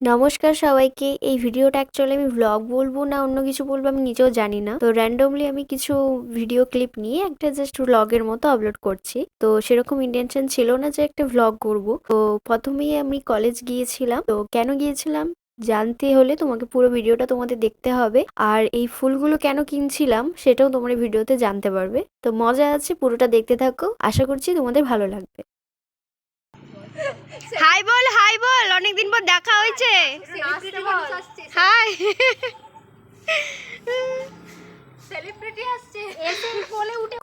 নমস্কার সবাইকে। এই ভিডিওটা অ্যাকচুয়ালি আমি ভ্লগ বলবো না অন্য কিছু বলবো আমি নিজেও জানি না। তো র্যান্ডমলি আমি কিছু ভিডিও ক্লিপ নিয়ে একটা জাস্ট ভ্লগের মতো আপলোড করছি। তো সেরকম ইন্টেনশন ছিল না যে একটা ভ্লগ করব। তো প্রথমেই আমি কলেজ গিয়েছিলাম। তো কেন গিয়েছিলাম জানতে হলে তোমাকে পুরো ভিডিওটা তোমাদের দেখতে হবে। আর এই ফুলগুলো কেন কিনছিলাম সেটাও তোমরা ভিডিওতে জানতে পারবে। তো মজা আছে, পুরোটা দেখতে থাকো। আশা করছি তোমাদের ভালো লাগবে। হাই বল, অনেকদিন পর দেখা হয়েছে। হাই।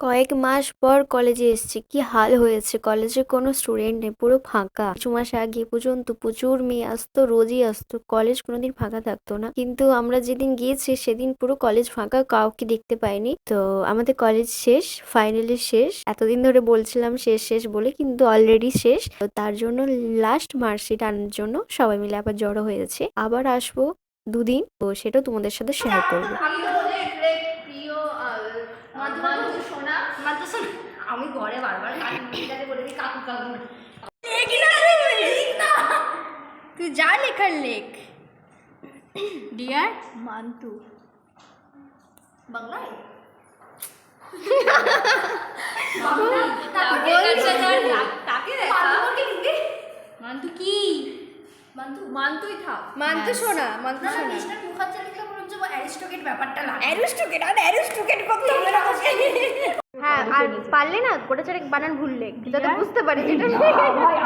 কয়েক মাস পর কলেজে এসেছি, কি হাল হয়েছে। কলেজে কোনো স্টুডেন্ট নেই, পুরো ফাঁকা। কিছু মাস আগে পর্যন্ত প্রচুর মেয়ে আসতো, রোজই আসতো। কলেজ কোনোদিন ফাঁকা থাকতো না, কিন্তু আমরা যেদিন গিয়েছি সেদিন পুরো কলেজ ফাঁকা, কাউকে দেখতে পাইনি। তো আমাদের কলেজ শেষ, ফাইনালি শেষ। এতদিন ধরে বলছিলাম শেষ শেষ বলে, কিন্তু অলরেডি শেষ। তো তার জন্য লাস্ট মার্কশিট আনার জন্য সবাই মিলে আবার জড়ো হয়েছে। আবার আসবো দুদিন, তো সেটাও তোমাদের সাথে শেয়ার করবো। আমি ঘরে বারবার বলে দিই কাকু কাকু তুই যা লেখার লেখ। ডিয়ার মান্তু বাংলায় মান্তু কি মান্তুই থাক মান্তু শোনা, মান্তু শোনা। মিস্টার মুখার্জি লিখলে মনে হচ্ছে অ্যারিস্টোকেট ব্যাপারটা লাগে অ্যারিস্টোকেট আর অ্যারিস্টোকেট করতে হবে না। হ্যাঁ, আর পারলে না গোটা চারেক বানান ভুললে যাতে বুঝতে পারি যেটা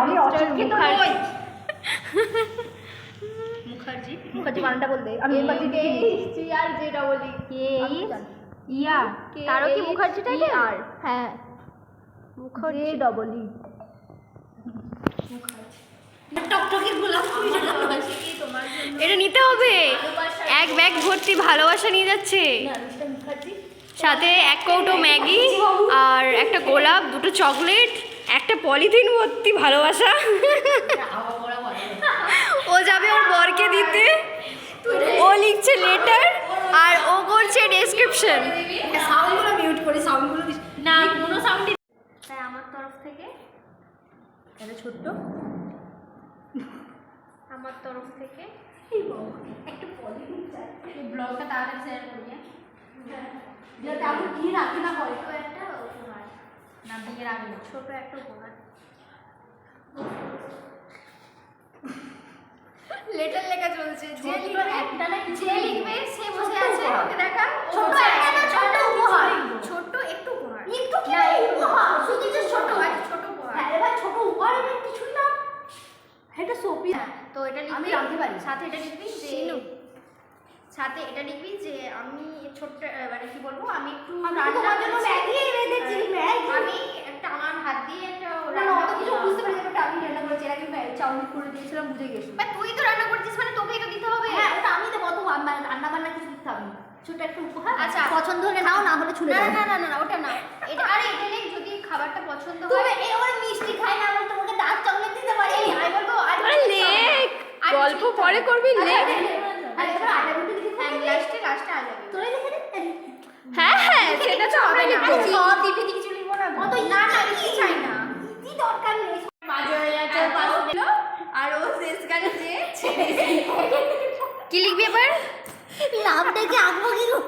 আমি অশিক্ষিত নই মুখার্জি মুখার্জি বানানটা বলতে আমি মুখার্জিকে আর যেটা বলি কে ইয়া তারও কি মুখার্জিটাই আর হ্যাঁ মুখার্জি ডবল ই টকটকে গোলাপ ফুল তোমার জন্য এটা নিতে হবে। এক ব্যাগ ভর্তি ভালোবাসা নিয়ে যাচ্ছে, সাথে এক কৌটো ম্যাগি আর একটা গোলাপ, দুটো চকলেট, একটা পলিথিন ভর্তি ভালোবাসা। ও যাবে ওর বরকে দিতে, ও লিখছে লেটার আর ও করছে ডেসক্রিপশন। সাউন্ডগুলো মিউট করে সাউন্ডগুলো না কোনো সাউন্ড। তাই আমার তরফ থেকে এটা ছোট্ট আমার তরফ থেকে একটা পলিথিন চাই এই ব্লগটা তাড়াতাড়ি শেয়ার করি যাতে আমি কি রাখি না হয় তো একটা উপহার, না বিয়ের আগে না ছোট একটা উপহার। লেটার লেখা চলছে, যে লিখবে একটা না যে লিখবে সে বসে আছে, ওকে দেখা। ছোট একটা না ছোট উপহার ছোট একটু উপহার, একটু কি না উপহার শুধু যে ছোট একটা ছোট উপহার। হ্যাঁ রে ভাই ছোট উপহার এটা কিছু না এটা সোপি তো এটা লিখবি, আমি জানতে পারি সাথে এটা লিখবি যে সাথে এটা লিখবি যে আমি ছোট্ট মানে কি বলবো, আমি একটু তোমার জন্য ম্যাগি এনে দিয়েছি ম্যাগি আমি একটা আমার হাত দিয়ে একটা না না অত কিছু বুঝতে পারি না আমি রান্না করেছি এর আগে চাউমিন করে দিয়েছিলাম বুঝে গেছি বা তুই তো রান্না করছিস মানে তোকেই তো দিতে হবে। হ্যাঁ ওটা আমি দেবো তো রান্না বান্না কিছু দিতে হবে ছোট একটা উপহার আচ্ছা পছন্দ হলে নাও না হলে ছুড়ে না দাও না না না না ওটা না, এটা আরে এটা লিখ যদি খাবারটা পছন্দ তুমি হয়। এই ওর মিষ্টি খাই না আমি তোমাকে ডার্ক চকলেট দিতে পারি আমি বলবো আর লেখ, গল্প পরে করবি, লেখ। আরে এবার আগে বলতে লিখে হ্যাঁ লাস্টে লাস্টে আ যাবে। তোরে লিখে দে হ্যাঁ হ্যাঁ, সেটা তো আমরা লিখবো। সব দিবি কিছু লিখবো না অত না না কি চাই না, কি দরকার নেই মাঝে হয়ে যাচ্ছে পাস দিল আর ও শেষ গানে যে কি লিখবি এবার? লাভ দেখে আঁকবো কি গো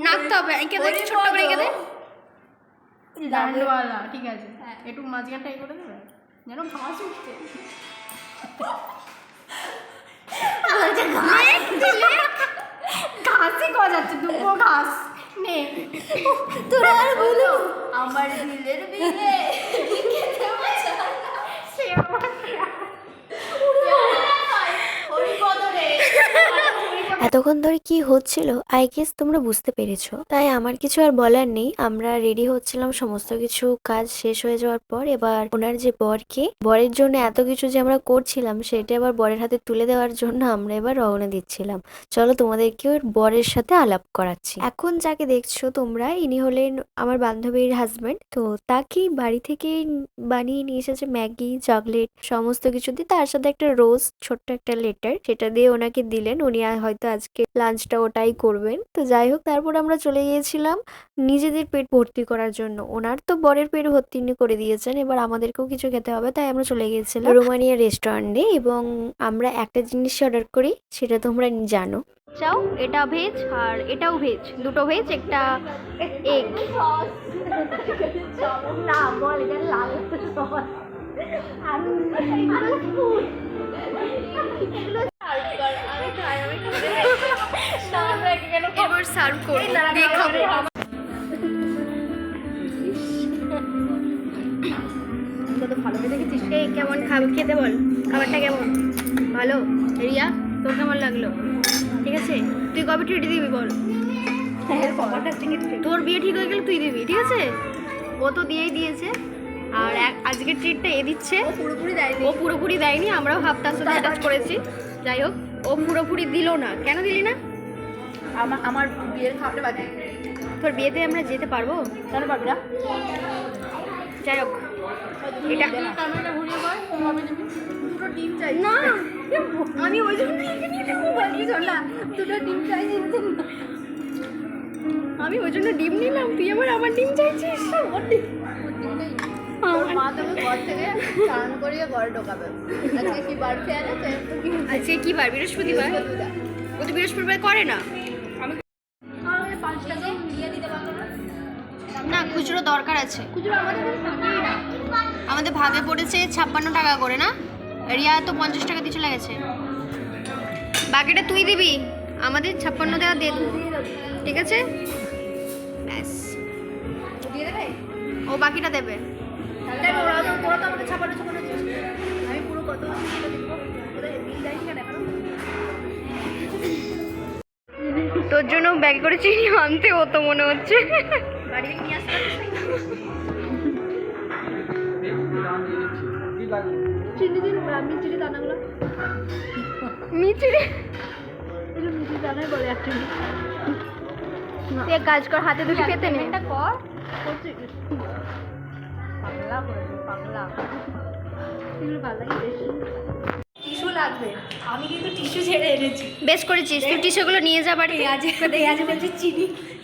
নাচতে হবে, এঁকে দে ছোট্ট করে এঁকে দে। ডান্ডওয়ালা, ঠিক আছে, একটু মাঝখানটা করে দেবে যেন ঘাস উঠছে। ঘাসই গজাচ্ছে, দুটো ঘাস নে। তোরা আর বলো আমার দিলের বিয়ে এতক্ষণ ধরে কি হচ্ছিল আই গেস তোমরা বুঝতে পেরেছো, তাই আমার কিছু আর বলার নেই। আমরা রেডি হচ্ছিলাম, সমস্ত কিছু কাজ শেষ হয়ে যাওয়ার পর এবার ওনার যে বরকে, বরের জন্য এত কিছু যে আমরা করছিলাম সেটা এবার বরের হাতে তুলে দেওয়ার জন্য আমরা এবার রওনা দিচ্ছিলাম। চলো তোমাদেরকে ওর বরের সাথে আলাপ করাচ্ছি। এখন যাকে দেখছো তোমরা, ইনি হলেন আমার বান্ধবীর হাজবেন্ড। তো তাকে বাড়ি থেকে বানিয়ে নিয়ে এসেছে ম্যাগি, চকলেট সমস্ত কিছু দিয়ে, তার সাথে একটা রোজ, ছোট্ট একটা লেটার, সেটা দিয়ে ওনাকে দিলেন। উনি হয়তো আজকে লাঞ্চটা ওটাই করবেন। তো যাই হোক, তারপর আমরা চলে গিয়েছিলাম নিজেদের পেট ভর্তি করার জন্য। ওনার তো বরের পেট ভর্তি করে দিয়েছেন, এবার আমাদেরকেও কিছু খেতে হবে, তাই আমরা চলে গিয়েছিলাম রোমানিয়া রেস্টুরেন্টে। এবং আমরা একটা জিনিস অর্ডার করি, সেটা তোমরা জানো। চাও এটা ভেজ আর এটাও ভেজ, দুটো ভেজ, একটা এগ। না বল এটা লাল সস আর এবার সার্ভ করব, দিয়ে খাবো। ভালো করে দেখেছিস এই কেমন খেতে বল, খাবারটা কেমন? ভালো? রিয়া, তোর কেমন লাগলো? ঠিক আছে, তুই কবে ট্রিট দিবি বল? তোর বিয়ে ঠিক হয়ে গেলে তুই দিবি, ঠিক আছে? ও তো দিয়েই দিয়েছে, আর আজকের ট্রিটটা এ দিচ্ছে। ও পুরোপুরি দেয়নি, আমরাও হাফ তার সাথে অ্যাটাচ করেছি। যাই হোক, ও পুরোপুরি দিল না। কেন দিলি না? আমার বিয়ের খাবারটা বাকি। তোর বিয়েতে আমরা যেতে পারবো? কেন পারবি না? যাই হোক, এটা ক্যামেরাটা ঘুরিয়ে বল কবে দিবি? দুটো ডিম চাই না, আমি ওই জন্য না দুটো ডিম চাই আমি ওই জন্য ডিম নিলাম, তুই আমার ডিম চাইছিস? মা তোকে ঘর থেকে স্নান করিয়ে ঘরে ঢোকাবে। আজকে কি বার খেয়াল আছে? আজকে কি বার? বৃহস্পতিবার। ও তো বৃহস্পতিবার করে না। আমাকে 5 টাকা দিয়ে দিতে পারবো না? না, খুচরো দরকার আছে। খুচরো আমাদের কাছে থাকেই না। আমাদের ভাগে পড়েছে 56 টাকা করে, না? রিয়া তো 50 টাকা দিয়ে চলে গেছে। বাকিটা তুই দিবি, আমাদের 56 টাকা দিয়ে দেবো, ঠিক আছে? ব্যাস, দিয়ে দেবে? ও বাকিটা দেবে। তাহলে তোরা তো আমাকে ছাপানো দিচ্ছিস। আমি পুরো কত দিব? ওদের বিল দেয়নি কেন এখনো? তোর জন্য ব্যাগ করে চিনি আনতে হতো মনে হচ্ছে। বাড়ি থেকে নিয়ে আসতে চিনি দিন, মিচিড়ি দানাগুলো। মিচিড়ে এগুলো মিচিড়ি দানাই বলে অ্যাকচুয়ালি। তুই এক কাজ কর, হাতে দুটো খেতে নে। এটা কর করছি পাগলা করে পাগলা। এগুলো ভালো লাগে বেশি। টিস্যু লাগবে, আমি কিন্তু টিস্যু ছেড়ে এনেছি। বেশ করেছিস, তুই টিস্যুগুলো নিয়ে যা বাড়ি। আজ বলছি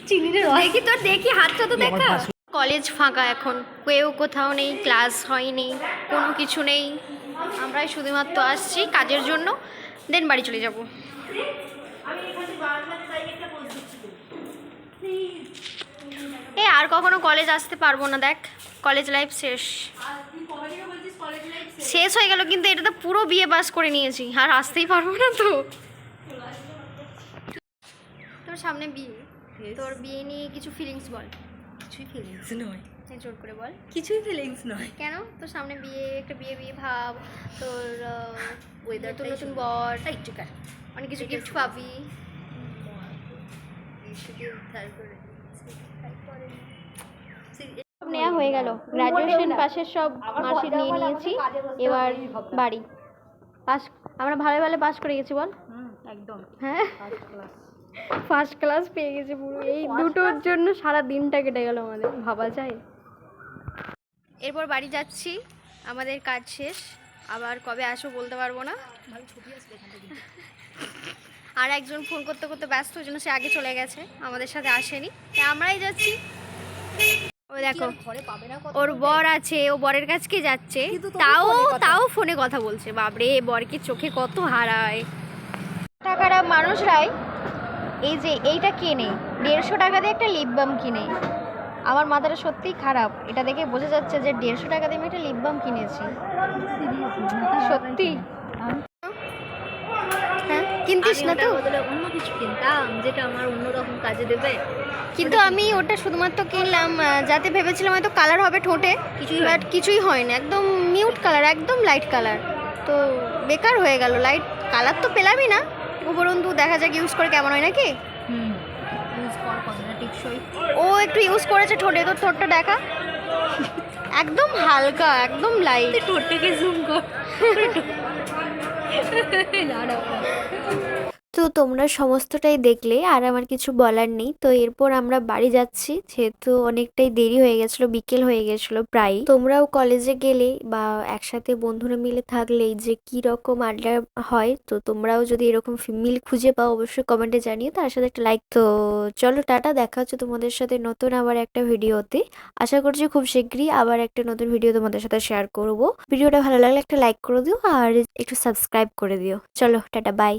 চিনির রস। দেখি তোর, দেখি হাতটা তো দেখা। কলেজ ফাঁকা এখন, কেউ কোথাও নেই, ক্লাস হয়নি, কোনো কিছু নেই। আমরাই শুধুমাত্র আসছি কাজের জন্য, দেন বাড়ি চলে যাব। এই আর কখনো কলেজ আসতে পারবো না, দেখ কলেজ লাইফ শেষ। শেষ হয়ে গেল, কিন্তু এটা তো পুরো বিয়ে পাস করে নিয়েছি, আর আসতেই পারবো না তো। তোর সামনে বিয়ে, তোর বিয়ে নিয়ে কিছু ফিলিংস বল। কিছুই ফিলিংস নয়, জোর করে বল। কিছুই ফিলিংস নয়। কেন? তোর সামনে বিয়ে, একটা বিয়ে ভাব, তোর নতুন নতুন বর, অনেক কিছু গিফট পাবি। সব নেওয়া হয়ে গেল, গ্র্যাজুয়েশন পাশের সব মার্কশিট নিয়ে নিয়েছি, এবার বাড়ি। পাস, আমরা ভালো ভালো পাস করে গেছি বল। একদম হ্যাঁ, ফার্স্ট ক্লাস পেয়ে গেছি পুরো। এই দুটোর জন্য সারা দিনটা কেটে গেল আমাদের, ভাবা যায়। এরপর বাড়ি যাচ্ছি, আমাদের কাজ শেষ। আবার কবে আসবো বলতে পারবো না। আর একজন ফোন করতে করতে ব্যস্ত, ওই জন্য সে আগে চলে গেছে, আমাদের সাথে আসেনি, তাই আমরাই যাচ্ছি। ও দেখো, ঘরে পাবে না। ওর বর আছে, ও বরের কাছকে যাচ্ছে, তাও ফোনে কথা বলছে। বাপরে, বরকে চোখে কত হারায়। টাকাটা মানুষরাই এই যে এইটা কিনে 150 টাকা দিয়ে একটা লিপ বাম কিনে। আমার মাথাটা সত্যিই খারাপ, এটা দেখে বোঝা যাচ্ছে যে 150 টাকা দিয়ে আমি একটা লিপ বাম কিনেছি। সত্যি হ্যাঁ, কিনতিস না তো? অন্য কিছু কিনতাম যেটা আমার অন্যরকম কাজে দেবে। কিন্তু আমি ওটা শুধুমাত্র কিনলাম যাতে ভেবেছিলাম হয়তো কালার হবে ঠোঁটে, বাট কিছুই হয় না, একদম মিউট কালার, একদম লাইট কালার। তো বেকার হয়ে গেল, লাইট কালার তো পেলামই না। উপরন্তু দেখা যাক ইউজ করে কেমন হয় নাকি। ইউজ কর, কতটা টিকসই। ও একটু ইউজ করেছে ঠোঁটে, তোর ঠোঁটটা দেখা, একদম হালকা, একদম লাইট। ঠোঁটটাকে জুম কর। তো তোমরা সমস্তটাই দেখলে আর আমার কিছু বলার নেই। তো এরপর আমরা বাড়ি যাচ্ছি, যেহেতু অনেকটাই দেরি হয়ে গেছিলো, বিকেল হয়ে গেছিলো প্রায়। তোমরাও কলেজে গেলে বা একসাথে বন্ধুরা মিলে থাকলেই যে কি রকম আড্ডা হয়, তো তোমরাও যদি এরকম মিল খুঁজে পাও অবশ্যই কমেন্টে জানিও, তার সাথে একটা লাইক। তো চলো টাটা, দেখা হচ্ছে তোমাদের সাথে নতুন আবার একটা ভিডিওতে। আশা করছি খুব শীঘ্রই আবার একটা নতুন ভিডিও তোমাদের সাথে শেয়ার করব। ভিডিওটা ভালো লাগলে একটা লাইক করে দিও আর একটু সাবস্ক্রাইব করে দিও। চলো টাটা, বাই।